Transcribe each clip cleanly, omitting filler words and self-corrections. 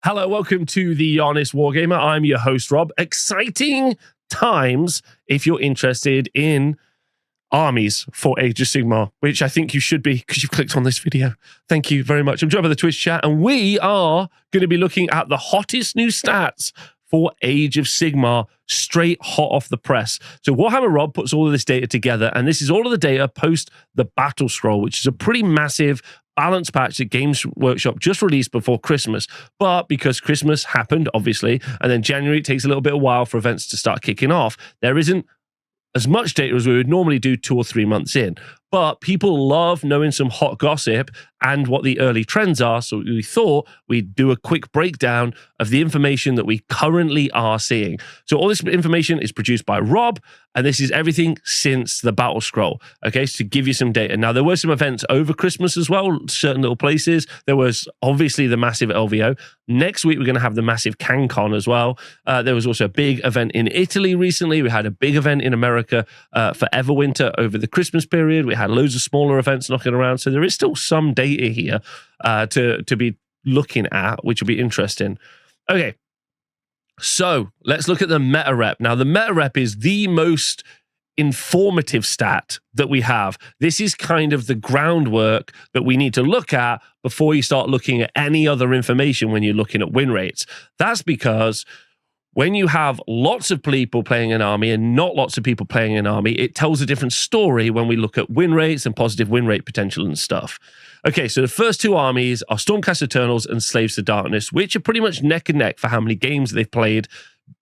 Hello, welcome to The Honest Wargamer. I'm your host, Rob. Exciting times if you're interested in armies for Age of Sigmar, which I think you should be because you've clicked on this video. Thank you very much. I'm joined by the Twitch chat, and we are going to be looking at the hottest new stats for Age of Sigmar, straight hot off the press. So Warhammer Rob puts all of this data together, and this is all of the data post the Battle Scroll, which is a pretty massive balance patch that Games Workshop just released before Christmas. But because Christmas happened, obviously, and then January, it takes a little bit of while for events to start kicking off, there isn't as much data as we would normally do 2 or 3 months in. But people love knowing some hot gossip and what the early trends are, so we thought we'd do a quick breakdown of the information that we currently are seeing. So all this information is produced by Rob, and this is everything since the Battle Scroll, okay, so to give you some data. Now, there were some events over Christmas as well, certain little places. There was obviously the massive LVO. Next week, we're going to have the massive CanCon as well. There was also a big event in Italy recently. We had a big event in America for Everwinter over the Christmas period. We had loads of smaller events knocking around. So there is still some data here to be looking at, which will be interesting. Okay, so let's look at the meta rep. Now, the meta rep is the most informative stat that we have. This is kind of the groundwork that we need to look at before you start looking at any other information when you're looking at win rates. That's because when you have lots of people playing an army and not lots of people playing an army, it tells a different story when we look at win rates and positive win rate potential and stuff. Okay, so the first two armies are Stormcast Eternals and Slaves to Darkness, which are pretty much neck and neck for how many games they've played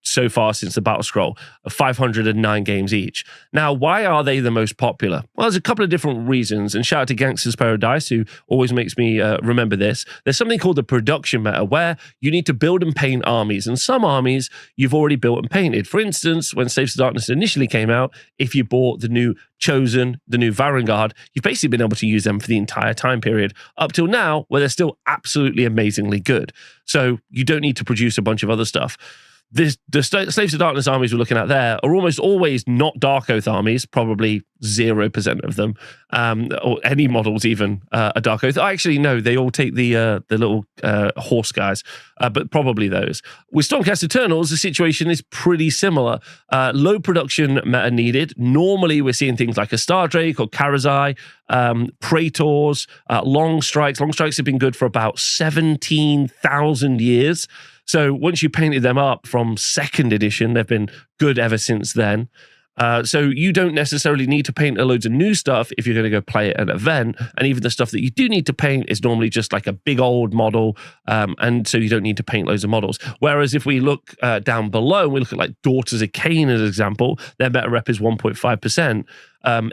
so far since the Battle Scroll, of 509 games each. Now, why are they the most popular? Well, there's a couple of different reasons, and shout out to Gangster's Paradise, who always makes me remember this. There's something called the production meta, where you need to build and paint armies, and some armies you've already built and painted. For instance, when Slaves to Darkness initially came out, if you bought the new Chosen, the new Varangard, you've basically been able to use them for the entire time period up till now, where they're still absolutely amazingly good. So you don't need to produce a bunch of other stuff. The Slaves to Darkness armies we're looking at there are almost always not Dark Oath armies, probably 0% of them, or any models even a Dark Oath. Actually, no, they all take the little horse guys, but probably those. With Stormcast Eternals, the situation is pretty similar. Low production meta needed. Normally, we're seeing things like a Star Drake or Karazai, Praetors, Long Strikes. Long Strikes have been good for about 17,000 years. So once you painted them up from 2nd edition, they've been good ever since then. So you don't necessarily need to paint a loads of new stuff if you're going to go play at an event. And even the stuff that you do need to paint is normally just like a big old model. And so you don't need to paint loads of models. Whereas if we look down below, and we look at like Daughters of Cain as an example, their meta rep is 1.5%.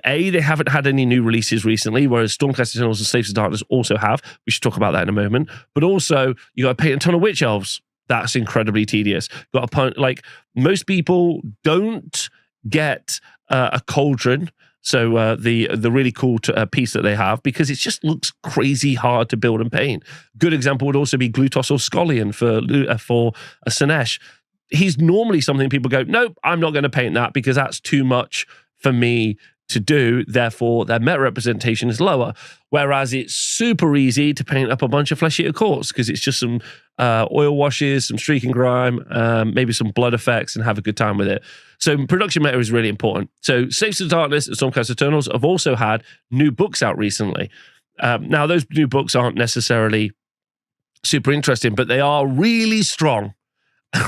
They haven't had any new releases recently, whereas Stormcast Eternals and Slaves to Darkness also have. We should talk about that in a moment. But also, you got to paint a ton of Witch Elves. That's incredibly tedious. Got a like most people don't get a cauldron, so the really cool piece that they have, because it just looks crazy hard to build and paint. Good example would also be Glutos or Scullion for a Sinesh. He's normally something people go, nope, I'm not going to paint that because that's too much for me to do, therefore their meta representation is lower. Whereas it's super easy to paint up a bunch of Flesh Eater Courts because it's just some oil washes, some streak and grime, maybe some blood effects, and have a good time with it. So production meta is really important. So Slaves to Darkness and Stormcast Eternals have also had new books out recently. Now, those new books aren't necessarily super interesting, but they are really strong,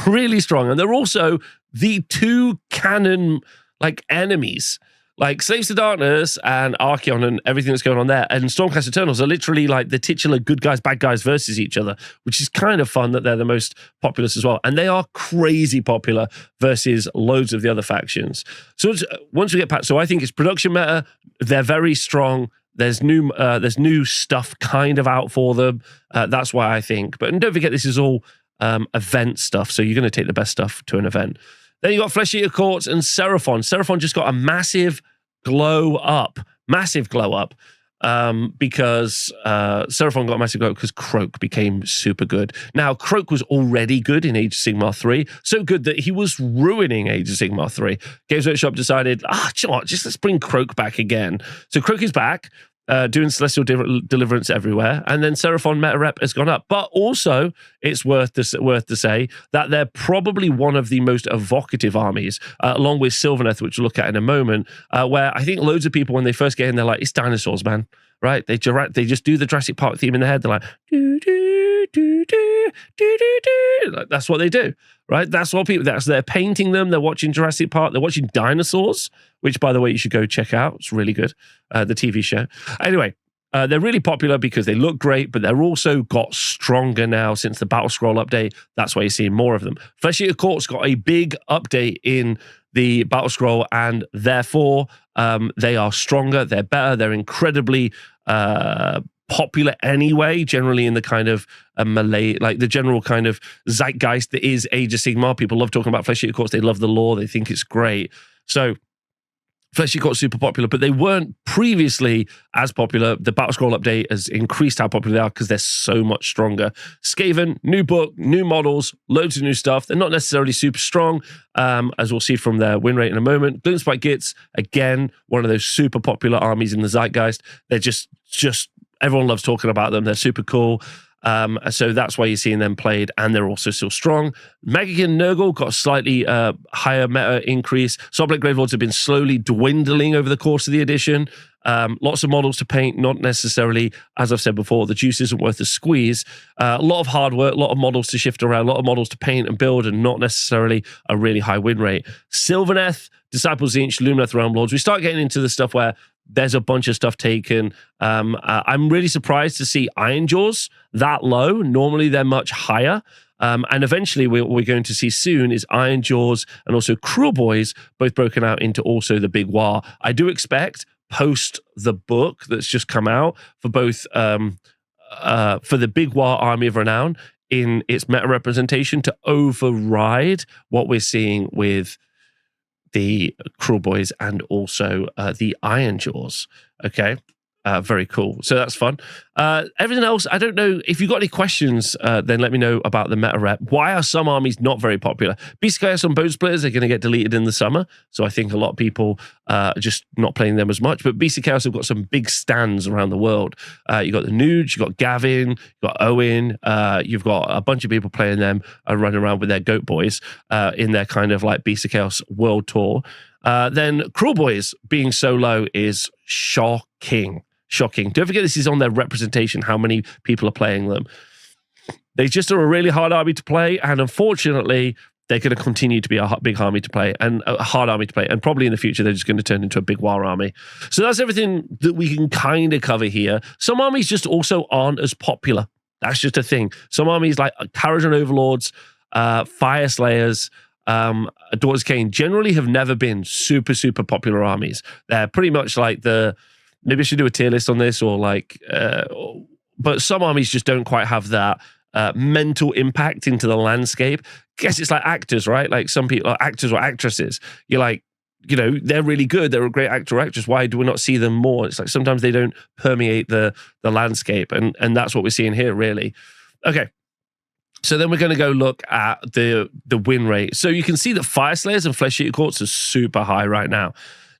really strong. And they're also the two canon like enemies. Like Slaves to Darkness and Archeon and everything that's going on there, and Stormcast Eternals are literally like the titular good guys, bad guys versus each other, which is kind of fun that they're the most populous as well. And they are crazy popular versus loads of the other factions. So once we get past, so I think it's production meta. They're very strong. There's new stuff kind of out for them. That's why I think. But and don't forget, this is all event stuff. So you're going to take the best stuff to an event. Then you got Flesh Eater Courts and Seraphon. Seraphon just got a massive glow up because Seraphon got a massive glow up because Croak became super good. Now, Croak was already good in Age of Sigmar 3, so good that he was ruining Age of Sigmar 3. Games Workshop decided, you know what, just let's bring Croak back again. So Croak is back. doing Celestial Deliverance everywhere. And then Seraphon meta rep has gone up. But also, it's worth to say that they're probably one of the most evocative armies, along with Sylvaneth, which we'll look at in a moment, where I think loads of people, when they first get in, they're like, it's dinosaurs, man. Right? They just do the Jurassic Park theme in their head. They're like, do, do, do, do, do, do, do. Like, that's what they do. Right? That's what people, they're painting them. They're watching Jurassic Park. They're watching dinosaurs, which, by the way, you should go check out. It's really good. The TV show. Anyway, they're really popular because they look great, but they're also got stronger now since the Battle Scroll update. That's why you're seeing more of them. Flesh Eater Court's got a big update in the Battle Scroll, and therefore they are stronger, they're better, they're incredibly popular anyway, generally in the kind of melee, like the general kind of zeitgeist that is Age of Sigmar. People love talking about Flesh Eater Courts, they love the lore, they think it's great. So Flesh Eater Court's super popular, but they weren't previously as popular. The Battle Scroll update has increased how popular they are because they're so much stronger. Skaven, new book, new models, loads of new stuff. They're not necessarily super strong, as we'll see from their win rate in a moment. Gloomspite Gits, again, one of those super popular armies in the zeitgeist. They're just everyone loves talking about them. They're super cool. So that's why you're seeing them played, and they're also still strong. Megakin Nurgle got a slightly higher meta increase. Soblek Gravelords have been slowly dwindling over the course of the edition. Lots of models to paint, not necessarily, as I've said before, the juice isn't worth the squeeze. A lot of hard work, a lot of models to shift around, a lot of models to paint and build, and not necessarily a really high win rate. Sylvaneth, Disciples Zinch, Lumineth Realm Lords. We start getting into the stuff where there's a bunch of stuff taken. I'm really surprised to see Iron Jaws that low. Normally they're much higher. And eventually what we're going to see soon is Iron Jaws and also Cruel Boys both broken out into also the Big War. I do expect post the book that's just come out for both for the Big War Army of Renown in its meta representation to override what we're seeing with the Cruel Boys and also the Iron Jaws. Okay. Very cool. So that's fun. Everything else, I don't know. If you've got any questions, then let me know about the meta rep. Why are some armies not very popular? Beast of Chaos and Bone Splitters are going to get deleted in the summer. So I think a lot of people are just not playing them as much. But Beast of Chaos have got some big stands around the world. You've got the Nuge, you've got Gavin, you've got Owen. You've got a bunch of people playing them and running around with their goat boys in their kind of like Beast of Chaos world tour. Then Cruel Boys being so low is shocking. Shocking. Don't forget this is on their representation, how many people are playing them. They just are a really hard army to play, and unfortunately, they're going to continue to be a big army to play and a hard army to play, and probably in the future, they're just going to turn into a big war army. So that's everything that we can kind of cover here. Some armies just also aren't as popular. That's just a thing. Some armies like Kharadron Overlords, Fire Slayers, Daughters of Cain generally have never been super, super popular armies. They're pretty much like maybe I should do a tier list on this, or like, but some armies just don't quite have that mental impact into the landscape. I guess it's like actors, right? Like some people are actors or actresses. You're like, you know, they're really good. They're a great actor or actress. Why do we not see them more? It's like sometimes they don't permeate the landscape, and that's what we're seeing here, really. Okay. So then we're going to go look at the win rate. So you can see that Fire Slayers and Flesh Eater Courts are super high right now.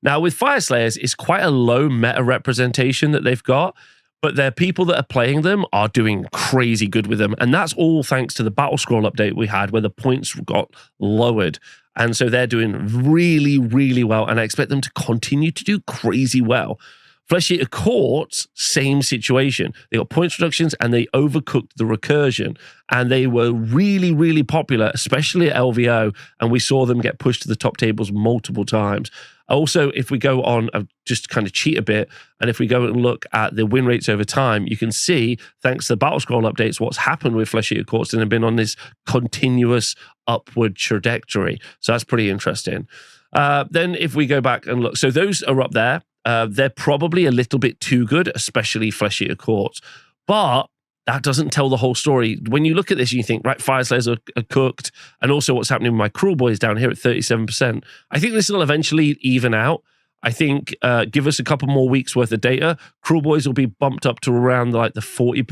Now, with Fire Slayers, it's quite a low meta representation that they've got, but their people that are playing them are doing crazy good with them. And that's all thanks to the Battle Scroll update we had where the points got lowered. And so they're doing really, really well. And I expect them to continue to do crazy well. Flesh Eater Courts, same situation. They got points reductions and they overcooked the recursion. And they were really, really popular, especially at LVO. And we saw them get pushed to the top tables multiple times. Also, if we go on, just kind of cheat a bit, and if we go and look at the win rates over time, you can see, thanks to the Battle Scroll updates, what's happened with Flesh Eater Courts, and they've been on this continuous upward trajectory. So that's pretty interesting. Then if we go back and look, so those are up there. They're probably a little bit too good, especially Flesh Eater Courts. But that doesn't tell the whole story. When you look at this, you think, right, Fire Slayers are cooked, and also what's happening with my Cruel Boys down here at 37%. I think this will eventually even out. I think give us a couple more weeks worth of data. Cruel Boys will be bumped up to around like the 40,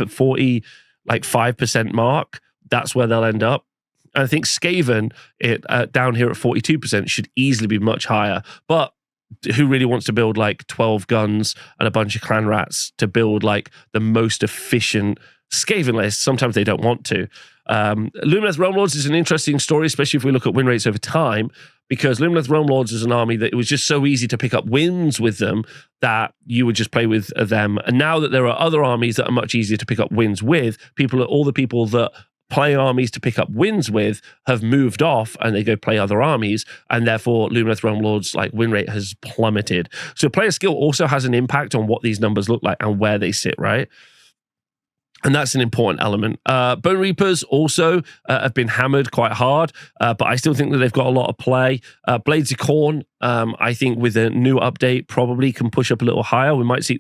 like 5% mark. That's where they'll end up. And I think Skaven, down here at 42%, should easily be much higher. But who really wants to build like 12 guns and a bunch of clan rats to build like the most efficient Skaven list? Sometimes they don't want to. Lumineth Realm Lords is an interesting story, especially if we look at win rates over time, because Lumineth Realm Lords is an army that it was just so easy to pick up wins with them that you would just play with them. And now that there are other armies that are much easier to pick up wins with, all the people that play armies to pick up wins with have moved off and they go play other armies, and therefore Lumineth Realm Lords like win rate has plummeted. So player skill also has an impact on what these numbers look like and where they sit, right? And that's an important element. Bone Reapers also have been hammered quite hard, but I still think that they've got a lot of play. Blades of Khorne, I think with a new update, probably can push up a little higher. We might see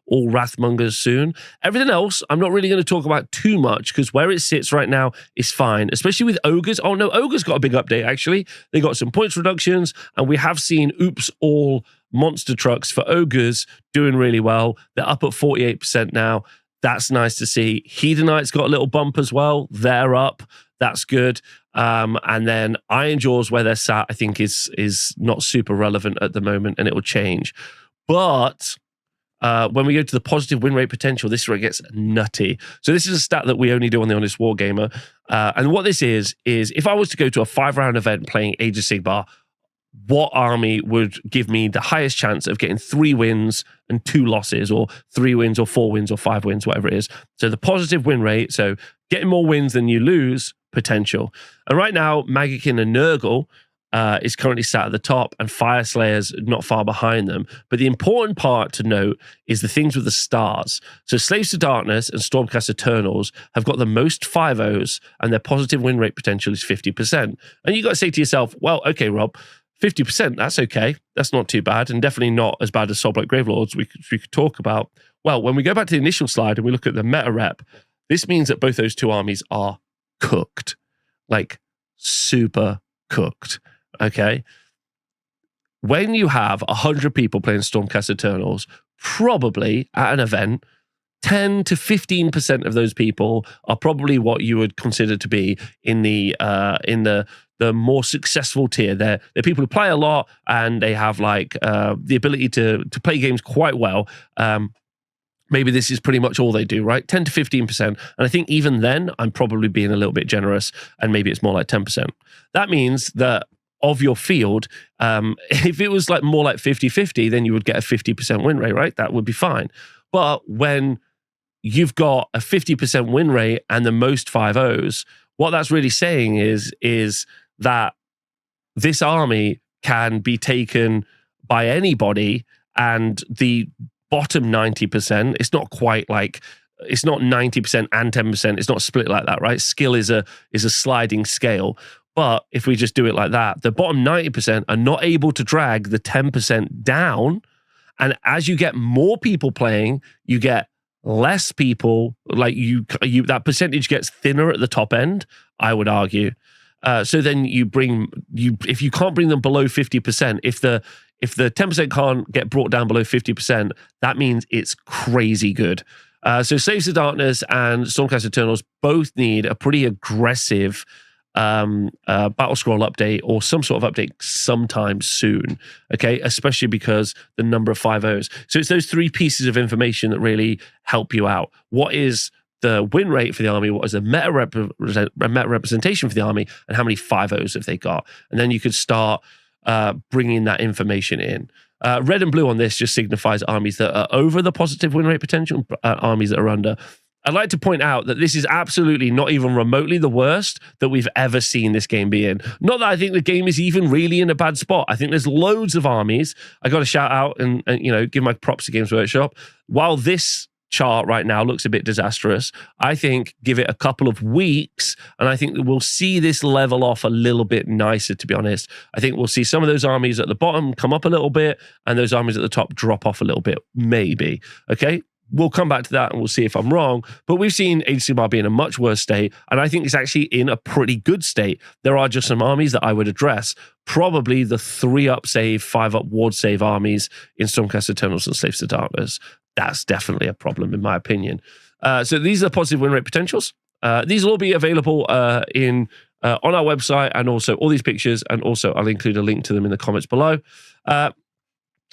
all Wrathmongers soon. Everything else, I'm not really going to talk about too much because where it sits right now is fine, especially with Ogres. Oh no, Ogres got a big update, actually. They got some points reductions, and we have seen all monster trucks for Ogres doing really well. They're up at 48% now. That's nice to see. Hedonite's got a little bump as well. They're up. That's good. And then Iron Jaws, where they're sat, I think is not super relevant at the moment, and it will change. But when we go to the positive win rate potential, this is where it gets nutty. So this is a stat that we only do on the Honest Wargamer. And what this is if I was to go to a 5-round event playing Age of Sigmar, what army would give me the highest chance of getting 3 wins and 2 losses, or 3 wins or 4 wins or 5 wins, whatever it is. So the positive win rate, so getting more wins than you lose potential. And right now, Magikin and Nurgle is currently sat at the top, and Fireslayer's not far behind them. But the important part to note is the things with the stars. So Slaves to Darkness and Stormcast Eternals have got the most 5-0s, and their positive win rate potential is 50%. And you got to say to yourself, well, okay, Rob, 50%, that's okay. That's not too bad, and definitely not as bad as Soulblight Gravelords we could talk about. Well, when we go back to the initial slide and we look at the meta rep, this means that both those two armies are cooked, like super cooked, okay? When you have 100 people playing Stormcast Eternals, probably at an event, 10 to 15% of those people are probably what you would consider to be in the more successful tier. They're people who play a lot and they have like the ability to play games quite well. Maybe this is pretty much all they do, right? 10 to 15%. And I think even then, I'm probably being a little bit generous, and maybe it's more like 10%. That means that of your field, if it was like more like 50-50, then you would get a 50% win rate, right? That would be fine. But when you've got a 50% win rate and the most 5-0s, what that's really saying is that this army can be taken by anybody, and the bottom 90%, it's not quite like, it's not 90% and 10%, it's not split like that, right? Skill is a sliding scale. But if we just do it like that, the bottom 90% are not able to drag the 10% down. And as you get more people playing, you get less people, like you that percentage gets thinner at the top end, I would argue. So then if you can't bring them below 50%, if the 10% can't get brought down below 50%, that means it's crazy good. So Slaves to Darkness and Stormcast Eternals both need a pretty aggressive battle scroll update or some sort of update sometime soon, okay? Especially because the number of 5-0s. So it's those 3 pieces of information that really help you out. What is the win rate for the army? What is the meta representation for the army? And how many 5-0s have they got? And then you could start bringing that information in. Red and blue on this just signifies armies that are over the positive win rate potential, armies that are under. I'd like to point out that this is absolutely not even remotely the worst that we've ever seen this game be in. Not that I think the game is even really in a bad spot. I think there's loads of armies. I got to shout out and give my props to Games Workshop. While this chart right now looks a bit disastrous, I think give it a couple of weeks and I think that we'll see this level off a little bit nicer, to be honest. I think we'll see some of those armies at the bottom come up a little bit and those armies at the top drop off a little bit, maybe. Okay? We'll come back to that and we'll see if I'm wrong. But we've seen Age of Sigmar be in a much worse state, and I think it's actually in a pretty good state. There are just some armies that I would address. Probably the 3-up save, 5-up ward save armies in Stormcast Eternals and Slaves to Darkness. That's definitely a problem, in my opinion. So these are the positive win rate potentials. These will all be available on our website, and also all these pictures, and also I'll include a link to them in the comments below.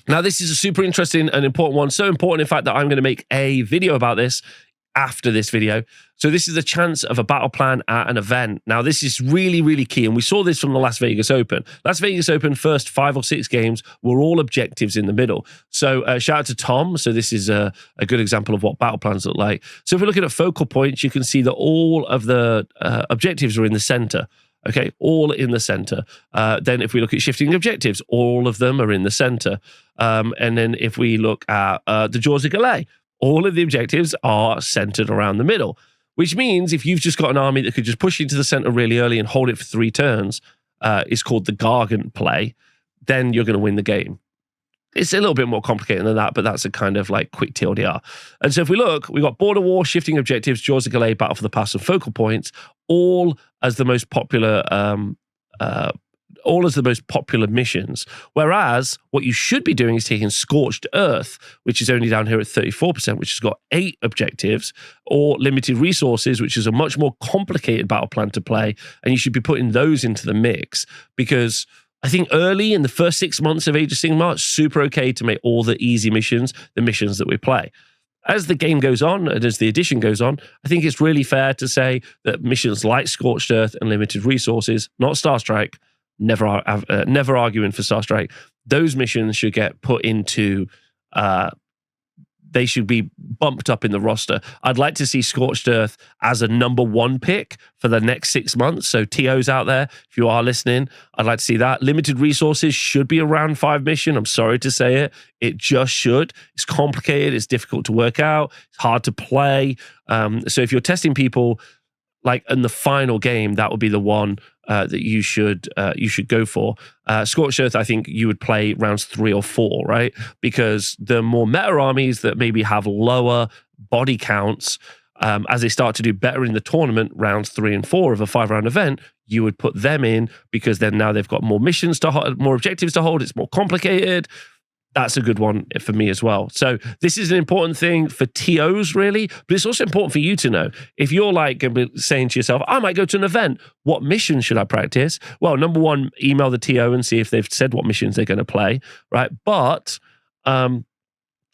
Now, this is a super interesting and important one. So important, in fact, that I'm going to make a video about this after this video. So this is a chance of a battle plan at an event. Now, this is really, really key. And we saw this from the Las Vegas Open. Las Vegas Open, first 5 or 6 games were all objectives in the middle. So shout out to Tom. So this is a good example of what battle plans look like. So if we're looking at focal points, you can see that all of the objectives are in the center. Okay, all in the center. Then if we look at shifting objectives, all of them are in the center. And then if we look at the Jaws of Galay, all of the objectives are centered around the middle, which means if you've just got an army that could just push into the center really early and hold it for 3 turns, it's called the Gargant play, then you're going to win the game. It's a little bit more complicated than that, but that's a kind of like quick TLDR. And so if we look, we've got Border War, Shifting Objectives, Jaws of Galay, Battle for the Pass, and Focal Points, all as the most popular missions. Whereas what you should be doing is taking Scorched Earth, which is only down here at 34%, which has got 8 objectives, or Limited Resources, which is a much more complicated battle plan to play, and you should be putting those into the mix, because I think early in the first 6 months of Age of Sigmar, it's super okay to make all the easy missions the missions that we play. As the game goes on, and as the edition goes on, I think it's really fair to say that missions like Scorched Earth and Limited Resources, not Starstrike, never arguing for Starstrike, those missions should get put into, they should be bumped up in the roster. I'd like to see Scorched Earth as a #1 pick for the next 6 months. So TOs out there, if you are listening, I'd like to see that. Limited Resources should be a round 5 mission. I'm sorry to say it. It just should. It's complicated. It's difficult to work out. It's hard to play. So if you're testing people, like in the final game, that would be the one that you should go for. Scorched Earth, I think you would play rounds 3 or 4, right? Because the more meta armies that maybe have lower body counts, as they start to do better in the tournament, rounds 3 and 4 of a 5-round event, you would put them in, because then now they've got more missions to hold, more objectives to hold. It's more complicated. That's a good one for me as well. So this is an important thing for TOs, really, but it's also important for you to know. If you're like saying to yourself, I might go to an event, what mission should I practice? Well, #1, email the TO and see if they've said what missions they're going to play, right? But,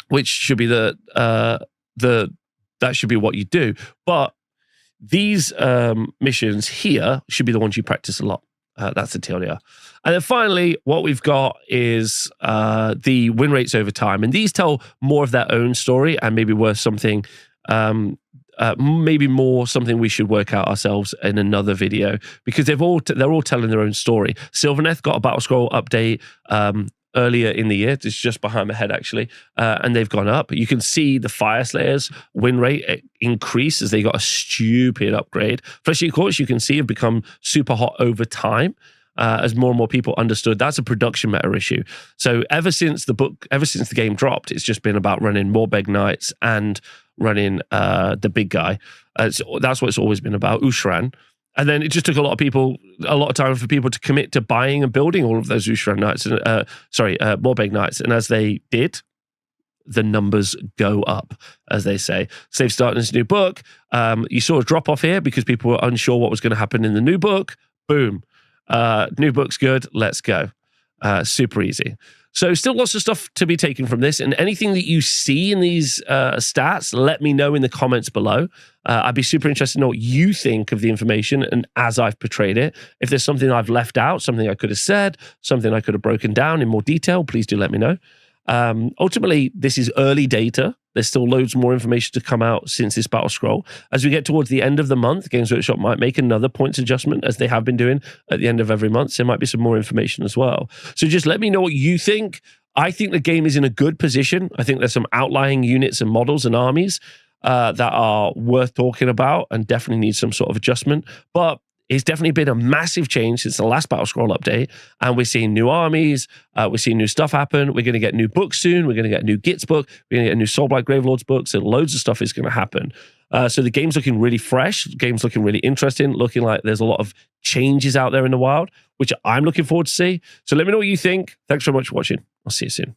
which should be that should be what you do. But these missions here should be the ones you practice a lot. That's the TLDR. And then finally, what we've got is the win rates over time. And these tell more of their own story and maybe worth something, maybe more something we should work out ourselves in another video, because they're all telling their own story. Sylvaneth got a Battle Scroll update earlier in the year. It's just behind my head, actually. And they've gone up. You can see the Fire Slayers win rate increase as they got a stupid upgrade. Fleshly Courts, you can see, have become super hot over time. As more and more people understood that's a production meta issue. So ever since the game dropped, it's just been about running more Beg Knights and running the big guy. That's what it's always been about, Ushran. And then it just took a lot of time for people to commit to buying and building all of those Ushran Knights, Morbeg Knights. And as they did, the numbers go up, as they say. So they've started this new book. You saw a drop off here because people were unsure what was going to happen in the new book. Boom. New book's good. Let's go. Super easy. So still lots of stuff to be taken from this, and anything that you see in these stats, let me know in the comments below. I'd be super interested to know what you think of the information and as I've portrayed it. If there's something I've left out, something I could have said, something I could have broken down in more detail, please do let me know. Ultimately, this is early data. There's still loads more information to come out since this battle scroll. As we get towards the end of the month, Games Workshop might make another points adjustment, as they have been doing at the end of every month. So there might be some more information as well. So just let me know what you think. I think the game is in a good position. I think there's some outlying units and models and armies that are worth talking about and definitely need some sort of adjustment. But it's definitely been a massive change since the last Battle Scroll update, and we're seeing new armies, we're seeing new stuff happen, we're going to get new books soon, we're going to get a new Gitz book, we're going to get a new Soulblight Gravelords book, so loads of stuff is going to happen. So the game's looking really fresh, the game's looking really interesting, looking like there's a lot of changes out there in the wild, which I'm looking forward to see. So let me know what you think. Thanks so much for watching. I'll see you soon.